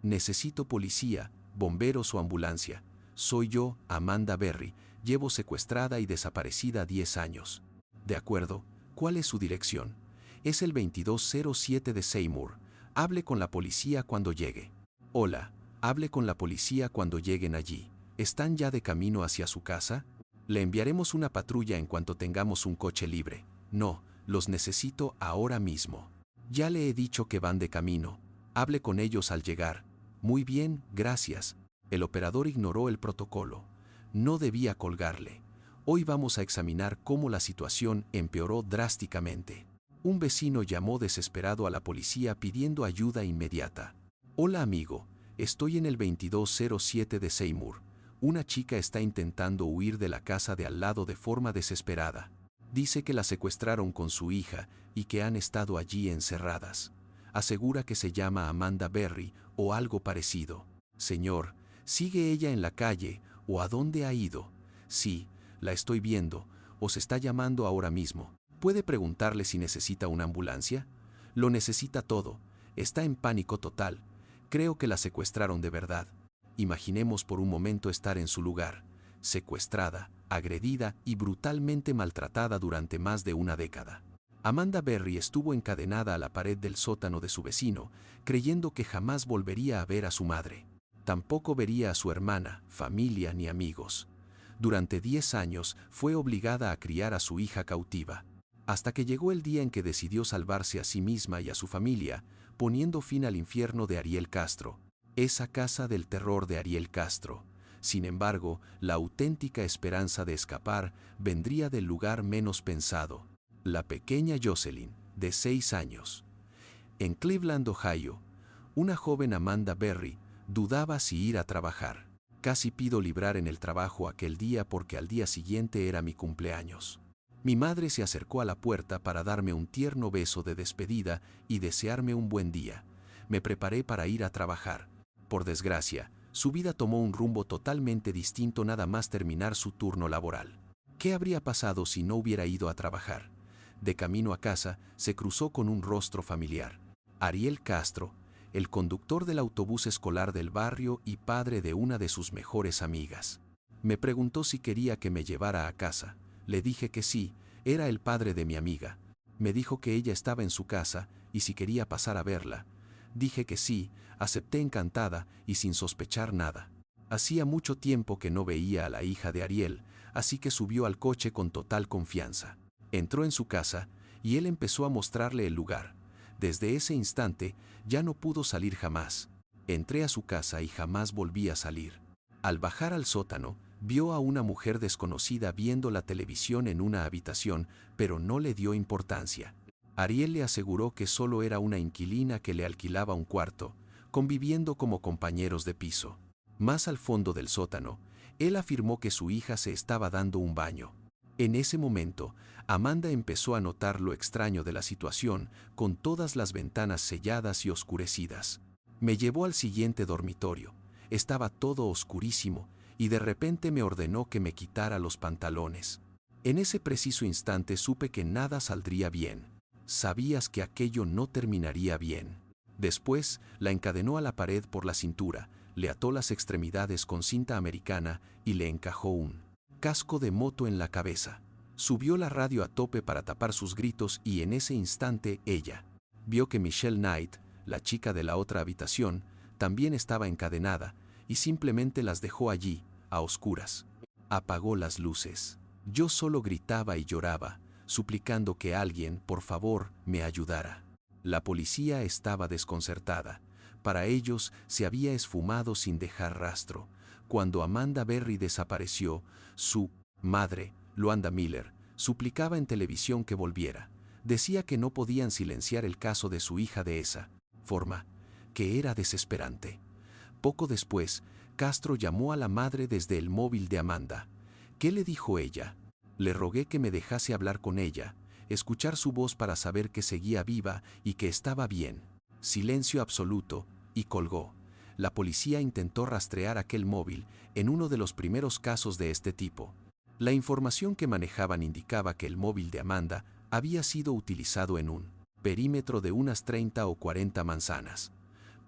Necesito policía, bomberos o ambulancia. Soy yo, Amanda Berry. Llevo secuestrada y desaparecida 10 años. De acuerdo, ¿cuál es su dirección? Es el 2207 de Seymour. Hable con la policía cuando llegue. Hola, hable con la policía cuando lleguen allí. ¿Están ya de camino hacia su casa? Le enviaremos una patrulla en cuanto tengamos un coche libre. No, los necesito ahora mismo. Ya le he dicho que van de camino. Hable con ellos al llegar. Muy bien, gracias. El operador ignoró el protocolo. No debía colgarle. Hoy vamos a examinar cómo la situación empeoró drásticamente. Un vecino llamó desesperado a la policía pidiendo ayuda inmediata. Hola amigo, estoy en el 2207 de Seymour. Una chica está intentando huir de la casa de al lado de forma desesperada. Dice que la secuestraron con su hija y que han estado allí encerradas. Asegura que se llama Amanda Berry o algo parecido. Señor, ¿sigue ella en la calle o a dónde ha ido? Sí, la estoy viendo. Os está llamando ahora mismo. ¿Puede preguntarle si necesita una ambulancia? Lo necesita todo. Está en pánico total. Creo que la secuestraron de verdad. Imaginemos por un momento estar en su lugar. Secuestrada, agredida y brutalmente maltratada durante más de una década. Amanda Berry estuvo encadenada a la pared del sótano de su vecino, creyendo que jamás volvería a ver a su madre. Tampoco vería a su hermana, familia ni amigos. Durante 10 años fue obligada a criar a su hija cautiva, hasta que llegó el día en que decidió salvarse a sí misma y a su familia, poniendo fin al infierno de Ariel Castro, esa casa del terror de Ariel Castro. Sin embargo, la auténtica esperanza de escapar vendría del lugar menos pensado, la pequeña Jocelyn, de 6 años. En Cleveland, Ohio, una joven Amanda Berry dudaba si ir a trabajar. Casi pido librar en el trabajo aquel día porque al día siguiente era mi cumpleaños. Mi madre se acercó a la puerta para darme un tierno beso de despedida y desearme un buen día. Me preparé para ir a trabajar. Por desgracia, su vida tomó un rumbo totalmente distinto nada más terminar su turno laboral. ¿Qué habría pasado si no hubiera ido a trabajar? De camino a casa, se cruzó con un rostro familiar. Ariel Castro, el conductor del autobús escolar del barrio y padre de una de sus mejores amigas. Me preguntó si quería que me llevara a casa. Le dije que sí, era el padre de mi amiga. Me dijo que ella estaba en su casa y si quería pasar a verla. Dije que sí, acepté encantada y sin sospechar nada. Hacía mucho tiempo que no veía a la hija de Ariel, así que subió al coche con total confianza. Entró en su casa y él empezó a mostrarle el lugar. Desde ese instante ya no pudo salir jamás. Entré a su casa y jamás volví a salir. Al bajar al sótano, vio a una mujer desconocida viendo la televisión en una habitación, pero no le dio importancia. Ariel le aseguró que solo era una inquilina que le alquilaba un cuarto, conviviendo como compañeros de piso. Más al fondo del sótano, él afirmó que su hija se estaba dando un baño. En ese momento, Amanda empezó a notar lo extraño de la situación, con todas las ventanas selladas y oscurecidas. Me llevó al siguiente dormitorio. Estaba todo oscurísimo, y de repente me ordenó que me quitara los pantalones. En ese preciso instante supe que nada saldría bien. Sabías que aquello no terminaría bien. Después, la encadenó a la pared por la cintura, le ató las extremidades con cinta americana y le encajó un casco de moto en la cabeza. Subió la radio a tope para tapar sus gritos y en ese instante ella vio que Michelle Knight, la chica de la otra habitación, también estaba encadenada y simplemente las dejó allí, a oscuras. Apagó las luces. Yo solo gritaba y lloraba, suplicando que alguien, por favor, me ayudara. La policía estaba desconcertada. Para ellos se había esfumado sin dejar rastro. Cuando Amanda Berry desapareció, su madre, Luanda Miller, suplicaba en televisión que volviera. Decía que no podían silenciar el caso de su hija de esa forma, que era desesperante. Poco después, Castro llamó a la madre desde el móvil de Amanda. ¿Qué le dijo ella? Le rogué que me dejase hablar con ella, escuchar su voz para saber que seguía viva y que estaba bien. Silencio absoluto, y colgó. La policía intentó rastrear aquel móvil en uno de los primeros casos de este tipo. La información que manejaban indicaba que el móvil de Amanda había sido utilizado en un perímetro de unas 30 o 40 manzanas.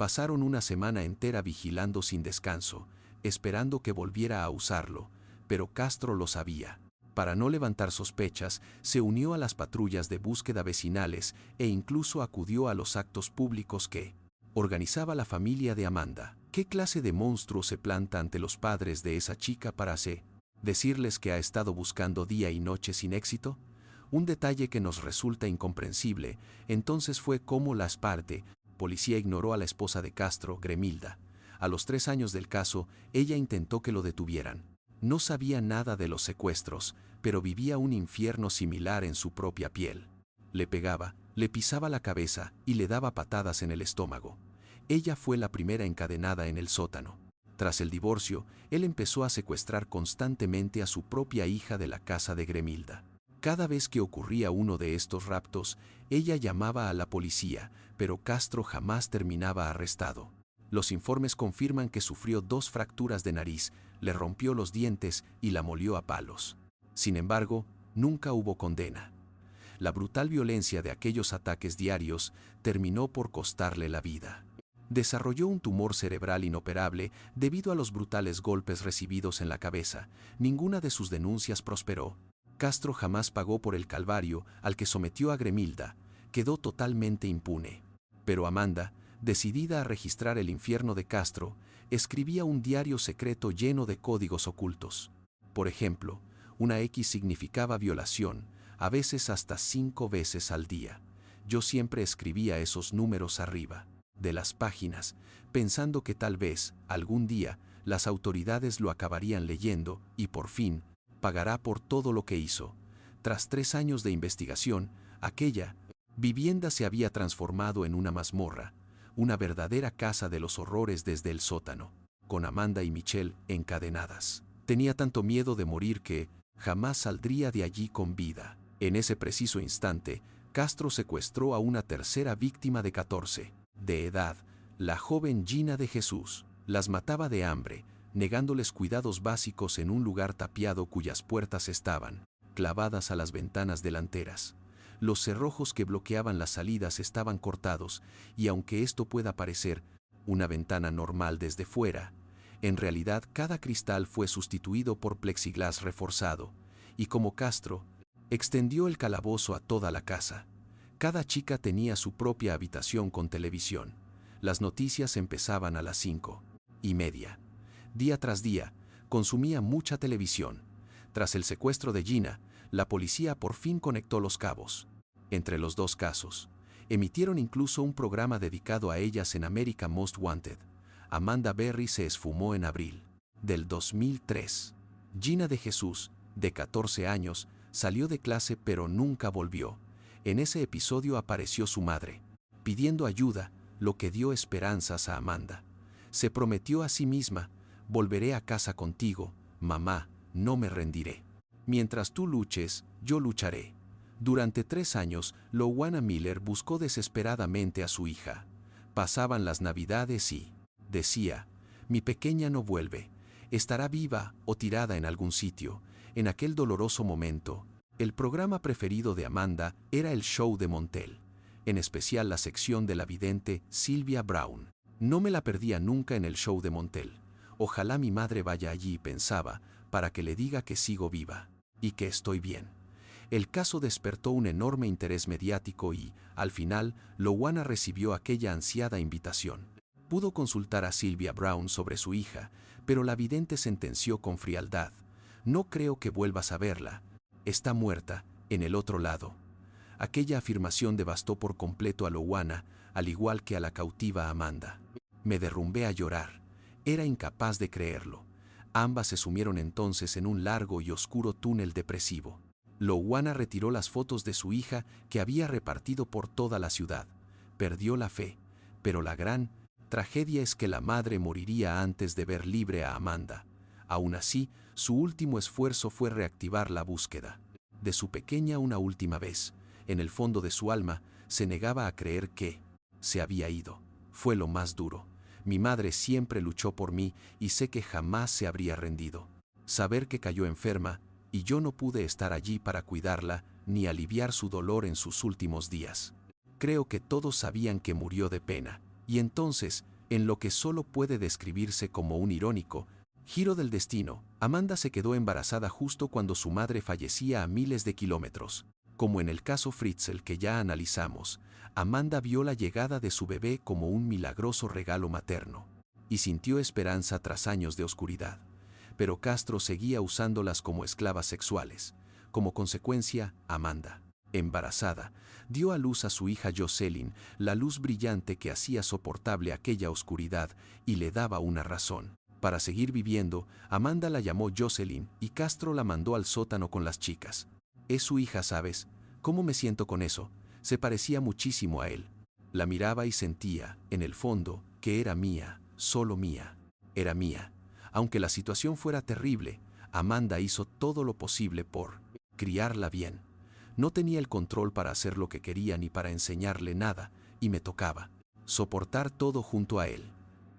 Pasaron una semana entera vigilando sin descanso, esperando que volviera a usarlo, pero Castro lo sabía. Para no levantar sospechas, se unió a las patrullas de búsqueda vecinales e incluso acudió a los actos públicos que organizaba la familia de Amanda. ¿Qué clase de monstruo se planta ante los padres de esa chica para decirles que ha estado buscando día y noche sin éxito? Un detalle que nos resulta incomprensible, entonces fue cómo la policía ignoró a la esposa de Castro, Gremilda. A los 3 años del caso, ella intentó que lo detuvieran. No sabía nada de los secuestros, pero vivía un infierno similar en su propia piel. Le pegaba, le pisaba la cabeza y le daba patadas en el estómago. Ella fue la primera encadenada en el sótano. Tras el divorcio, él empezó a secuestrar constantemente a su propia hija de la casa de Gremilda. Cada vez que ocurría uno de estos raptos, ella llamaba a la policía, pero Castro jamás terminaba arrestado. Los informes confirman que sufrió 2 fracturas de nariz, le rompió los dientes y la molió a palos. Sin embargo, nunca hubo condena. La brutal violencia de aquellos ataques diarios terminó por costarle la vida. Desarrolló un tumor cerebral inoperable debido a los brutales golpes recibidos en la cabeza. Ninguna de sus denuncias prosperó. Castro jamás pagó por el calvario al que sometió a Gremilda. Quedó totalmente impune. Pero Amanda, decidida a registrar el infierno de Castro, escribía un diario secreto lleno de códigos ocultos. Por ejemplo, una X significaba violación, a veces hasta 5 veces al día. Yo siempre escribía esos números arriba de las páginas, pensando que tal vez, algún día, las autoridades lo acabarían leyendo y, por fin, pagará por todo lo que hizo. Tras 3 años de investigación, aquella vivienda se había transformado en una mazmorra, una verdadera casa de los horrores desde el sótano, con Amanda y Michelle encadenadas. Tenía tanto miedo de morir que jamás saldría de allí con vida. En ese preciso instante, Castro secuestró a una tercera víctima de 14 de edad, la joven Gina de Jesús. Las mataba de hambre, negándoles cuidados básicos en un lugar tapiado cuyas puertas estaban clavadas a las ventanas delanteras. Los cerrojos que bloqueaban las salidas estaban cortados, y aunque esto pueda parecer una ventana normal desde fuera, en realidad cada cristal fue sustituido por plexiglás reforzado, y como Castro extendió el calabozo a toda la casa. Cada chica tenía su propia habitación con televisión. Las noticias empezaban a las 5:30. Día tras día, consumía mucha televisión. Tras el secuestro de Gina, la policía por fin conectó los cabos. Entre los 2 casos, emitieron incluso un programa dedicado a ellas en America Most Wanted. Amanda Berry se esfumó en abril del 2003. Gina de Jesús, de 14 años, salió de clase pero nunca volvió. En ese episodio apareció su madre, pidiendo ayuda, lo que dio esperanzas a Amanda. Se prometió a sí misma: volveré a casa contigo, mamá, no me rendiré. Mientras tú luches, yo lucharé. Durante 3 años, Louana Miller buscó desesperadamente a su hija. Pasaban las Navidades y decía: mi pequeña no vuelve, estará viva o tirada en algún sitio. En aquel doloroso momento, el programa preferido de Amanda era el show de Montel, en especial la sección de la vidente Sylvia Brown. No me la perdía nunca en el show de Montel. Ojalá mi madre vaya allí, pensaba, para que le diga que sigo viva y que estoy bien. El caso despertó un enorme interés mediático y, al final, Louana recibió aquella ansiada invitación. Pudo consultar a Sylvia Brown sobre su hija, pero la vidente sentenció con frialdad: no creo que vuelvas a verla. Está muerta, en el otro lado. Aquella afirmación devastó por completo a Louana, al igual que a la cautiva Amanda. Me derrumbé a llorar. Era incapaz de creerlo. Ambas se sumieron entonces en un largo y oscuro túnel depresivo. Louana retiró las fotos de su hija que había repartido por toda la ciudad. Perdió la fe, pero la gran tragedia es que la madre moriría antes de ver libre a Amanda. Aún así, su último esfuerzo fue reactivar la búsqueda de su pequeña una última vez. En el fondo de su alma, se negaba a creer que se había ido. Fue lo más duro. Mi madre siempre luchó por mí y sé que jamás se habría rendido. Saber que cayó enferma y yo no pude estar allí para cuidarla ni aliviar su dolor en sus últimos días. Creo que todos sabían que murió de pena, y entonces En lo que solo puede describirse como un irónico giro del destino, Amanda se quedó embarazada justo cuando su madre fallecía a miles de kilómetros. Como en el caso Fritzl que ya analizamos, Amanda vio la llegada de su bebé como un milagroso regalo materno y sintió esperanza tras años de oscuridad. Pero Castro seguía usándolas como esclavas sexuales. Como consecuencia, Amanda, embarazada, dio a luz a su hija Jocelyn, la luz brillante que hacía soportable aquella oscuridad y le daba una razón. Para seguir viviendo, Amanda la llamó Jocelyn y Castro la mandó al sótano con las chicas. Es su hija, ¿sabes? ¿Cómo me siento con eso? Se parecía muchísimo a él. La miraba y sentía, en el fondo, que era mía, solo mía. Era mía. Aunque la situación fuera terrible, Amanda hizo todo lo posible por criarla bien. No tenía el control para hacer lo que quería ni para enseñarle nada, y me tocaba soportar todo junto a él.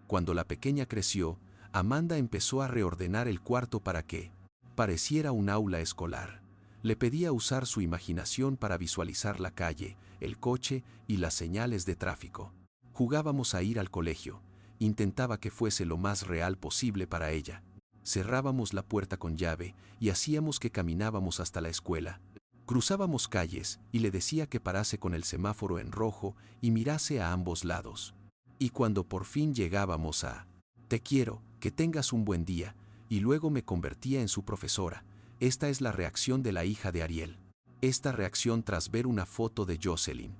Cuando la pequeña creció, Amanda empezó a reordenar el cuarto para que pareciera un aula escolar. Le pedía usar su imaginación para visualizar la calle, el coche y las señales de tráfico. Jugábamos a ir al colegio. Intentaba que fuese lo más real posible para ella. Cerrábamos la puerta con llave y hacíamos que caminábamos hasta la escuela. Cruzábamos calles y le decía que parase con el semáforo en rojo y mirase a ambos lados. Y cuando por fin llegábamos a "Te quiero, que tengas un buen día", y luego me convertía en su profesora. Esta es la reacción de la hija de Ariel. Esta reacción tras ver una foto de Jocelyn.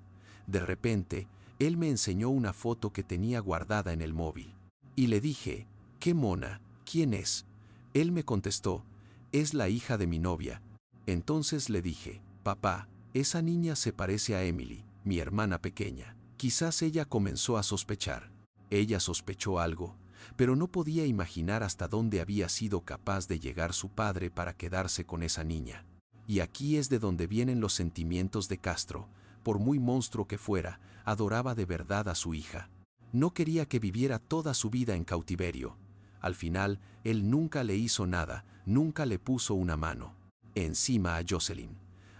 De repente, él me enseñó una foto que tenía guardada en el móvil. Y le dije, "¡Qué mona! ¿Quién es?". Él me contestó, "Es la hija de mi novia". Entonces le dije, "Papá, esa niña se parece a Emily, mi hermana pequeña". Quizás ella comenzó a sospechar. Ella sospechó algo, pero no podía imaginar hasta dónde había sido capaz de llegar su padre para quedarse con esa niña. Y aquí es de donde vienen los sentimientos de Castro. Por muy monstruo que fuera, adoraba de verdad a su hija. No quería que viviera toda su vida en cautiverio. Al final, él nunca le hizo nada, nunca le puso una mano encima a Jocelyn.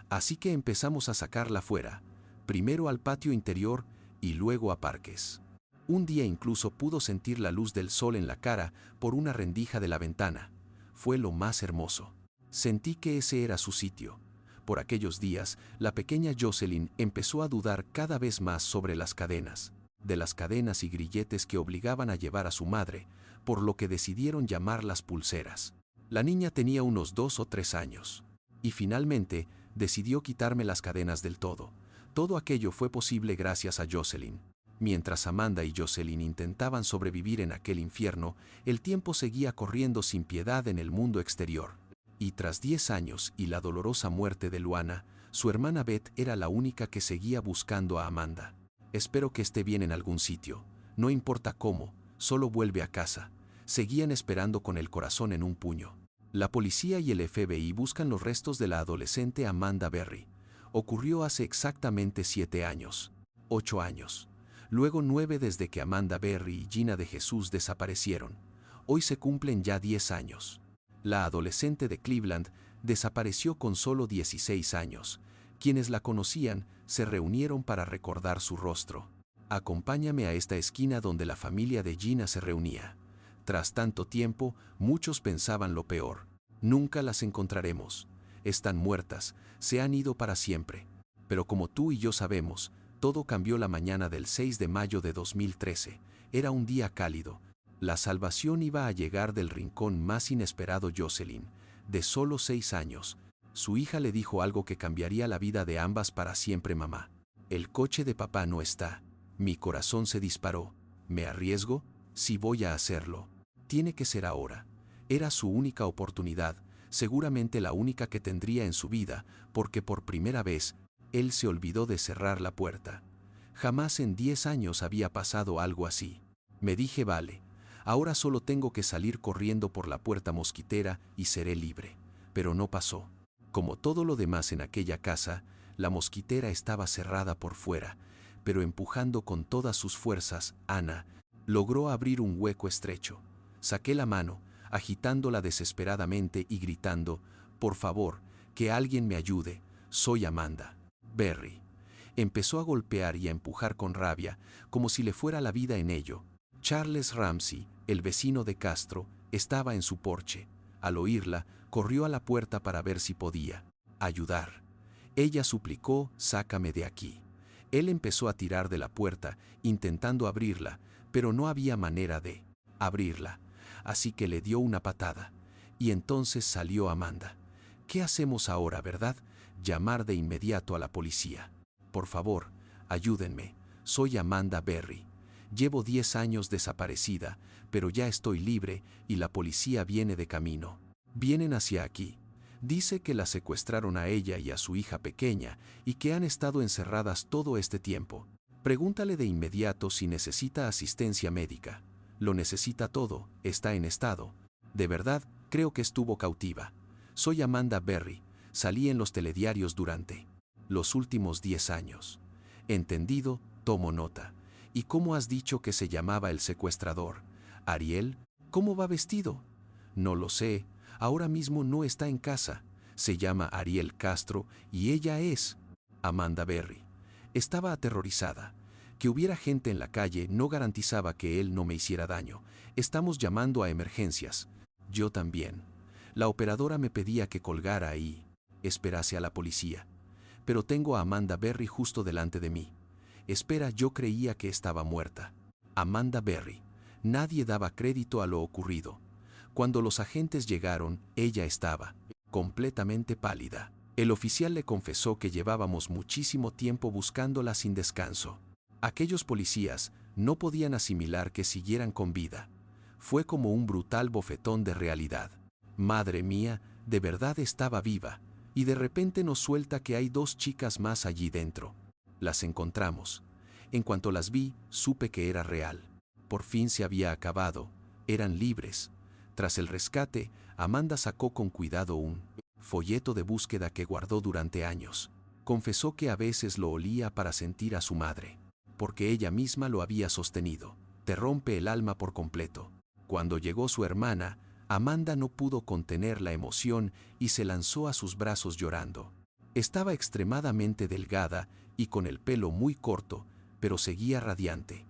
Así que empezamos a sacarla fuera, primero al patio interior y luego a parques. Un día incluso pudo sentir la luz del sol en la cara por una rendija de la ventana. Fue lo más hermoso. Sentí que ese era su sitio. Por aquellos días, la pequeña Jocelyn empezó a dudar cada vez más sobre las cadenas, de las cadenas y grilletes que obligaban a llevar a su madre, por lo que decidieron llamarlas pulseras. La niña tenía unos 2 o 3 años. Y finalmente, decidió quitarme las cadenas del todo. Todo aquello fue posible gracias a Jocelyn. Mientras Amanda y Jocelyn intentaban sobrevivir en aquel infierno, el tiempo seguía corriendo sin piedad en el mundo exterior. Y tras 10 años y la dolorosa muerte de Luana, su hermana Beth era la única que seguía buscando a Amanda. "Espero que esté bien en algún sitio. No importa cómo, solo vuelve a casa". Seguían esperando con el corazón en un puño. La policía y el FBI buscan los restos de la adolescente Amanda Berry. Ocurrió hace exactamente 7 años. 8 años. Luego 9 desde que Amanda Berry y Gina de Jesús desaparecieron. Hoy se cumplen ya 10 años. La adolescente de Cleveland desapareció con solo 16 años. Quienes la conocían se reunieron para recordar su rostro. Acompáñame a esta esquina donde la familia de Gina se reunía. Tras tanto tiempo, muchos pensaban lo peor. Nunca las encontraremos. Están muertas, se han ido para siempre. Pero como tú y yo sabemos, todo cambió la mañana del 6 de mayo de 2013. Era un día cálido. La salvación iba a llegar del rincón más inesperado. Jocelyn, de solo 6 años. Su hija le dijo algo que cambiaría la vida de ambas para siempre. "Mamá, el coche de papá no está". Mi corazón se disparó. ¿Me arriesgo? Sí, voy a hacerlo. Tiene que ser ahora. Era su única oportunidad, seguramente la única que tendría en su vida, porque por primera vez, él se olvidó de cerrar la puerta. Jamás en 10 años había pasado algo así. Me dije, vale, ahora solo tengo que salir corriendo por la puerta mosquitera y seré libre. Pero no pasó. Como todo lo demás en aquella casa, la mosquitera estaba cerrada por fuera, pero empujando con todas sus fuerzas, Ana logró abrir un hueco estrecho. Saqué la mano, agitándola desesperadamente y gritando, "Por favor, que alguien me ayude, soy Amanda Berry". Empezó a golpear y a empujar con rabia, como si le fuera la vida en ello. Charles Ramsey, el vecino de Castro, estaba en su porche. Al oírla, corrió a la puerta para ver si podía ayudar. Ella suplicó: «Sácame de aquí». Él empezó a tirar de la puerta, intentando abrirla, pero no había manera de abrirla, así que le dio una patada. Y entonces salió Amanda. «¿Qué hacemos ahora, verdad? Llamar de inmediato a la policía. Por favor, ayúdenme. Soy Amanda Berry. Llevo 10 años desaparecida, pero ya estoy libre y la policía viene de camino. Vienen hacia aquí. Dice que la secuestraron a ella y a su hija pequeña y que han estado encerradas todo este tiempo. Pregúntale de inmediato si necesita asistencia médica. Lo necesita todo, está en estado. De verdad, creo que estuvo cautiva. Soy Amanda Berry, salí en los telediarios durante los últimos 10 años. Entendido, tomo nota. ¿Y cómo has dicho que se llamaba el secuestrador? ¿Ariel? ¿Cómo va vestido? No lo sé, ahora mismo no está en casa. Se llama Ariel Castro y ella es Amanda Berry. Estaba aterrorizada. Que hubiera gente en la calle no garantizaba que él no me hiciera daño. Estamos llamando a emergencias. Yo también. La operadora me pedía que colgara y esperase a la policía. Pero tengo a Amanda Berry justo delante de mí. Espera, yo creía que estaba muerta. Amanda Berry. Nadie daba crédito a lo ocurrido. Cuando los agentes llegaron, ella estaba completamente pálida. El oficial le confesó que llevábamos muchísimo tiempo buscándola sin descanso. Aquellos policías no podían asimilar que siguieran con vida. Fue como un brutal bofetón de realidad. Madre mía, de verdad estaba viva. Y de repente nos suelta que hay 2 chicas más allí dentro. Las encontramos. En cuanto las vi, supe que era real. Por fin se había acabado. Eran libres. Tras el rescate, Amanda sacó con cuidado un folleto de búsqueda que guardó durante años. Confesó que a veces lo olía para sentir a su madre, porque ella misma lo había sostenido. Te rompe el alma por completo. Cuando llegó su hermana, Amanda no pudo contener la emoción y se lanzó a sus brazos llorando. Estaba extremadamente delgada y con el pelo muy corto, pero seguía radiante.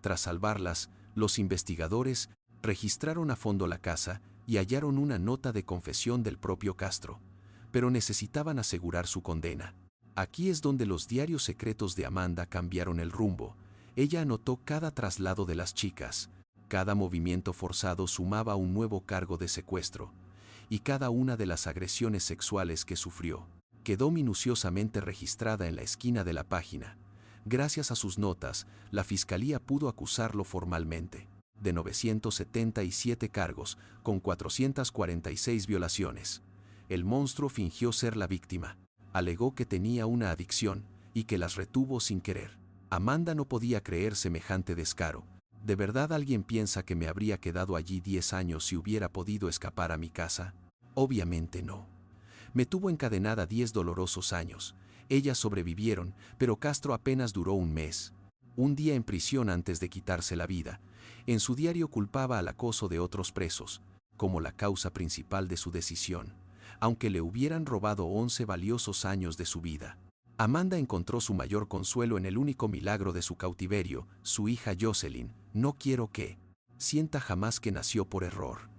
Tras salvarlas, los investigadores registraron a fondo la casa y hallaron una nota de confesión del propio Castro, pero necesitaban asegurar su condena. Aquí es donde los diarios secretos de Amanda cambiaron el rumbo. Ella anotó cada traslado de las chicas, cada movimiento forzado sumaba un nuevo cargo de secuestro, y cada una de las agresiones sexuales que sufrió quedó minuciosamente registrada en la esquina de la página. Gracias a sus notas, la fiscalía pudo acusarlo formalmente de 977 cargos, con 446 violaciones. El monstruo fingió ser la víctima. Alegó que tenía una adicción y que las retuvo sin querer. Amanda no podía creer semejante descaro. ¿De verdad alguien piensa que me habría quedado allí 10 años si hubiera podido escapar a mi casa? Obviamente no. Me tuvo encadenada 10 dolorosos años. Ellas sobrevivieron, pero Castro apenas duró un mes. Un día en prisión antes de quitarse la vida. En su diario culpaba al acoso de otros presos, como la causa principal de su decisión, aunque le hubieran robado 11 valiosos años de su vida. Amanda encontró su mayor consuelo en el único milagro de su cautiverio, su hija Jocelyn. No quiero que sienta jamás que nació por error.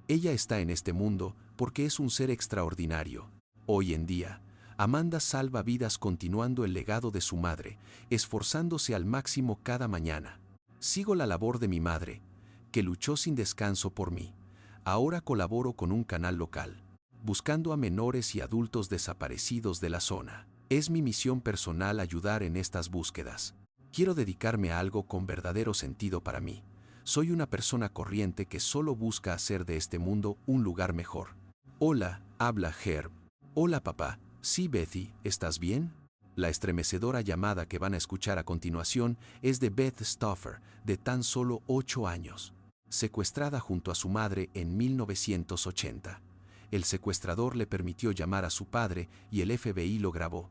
Ella está en este mundo porque es un ser extraordinario. Hoy en día, Amanda salva vidas continuando el legado de su madre, esforzándose al máximo cada mañana. Sigo la labor de mi madre, que luchó sin descanso por mí. Ahora colaboro con un canal local, buscando a menores y adultos desaparecidos de la zona. Es mi misión personal ayudar en estas búsquedas. Quiero dedicarme a algo con verdadero sentido para mí. Soy una persona corriente que solo busca hacer de este mundo un lugar mejor. Hola, habla Herb. Hola papá. Sí, Betty, ¿estás bien? La estremecedora llamada que van a escuchar a continuación es de Beth Stauffer, de tan solo 8 años, secuestrada junto a su madre en 1980. El secuestrador le permitió llamar a su padre y el FBI lo grabó.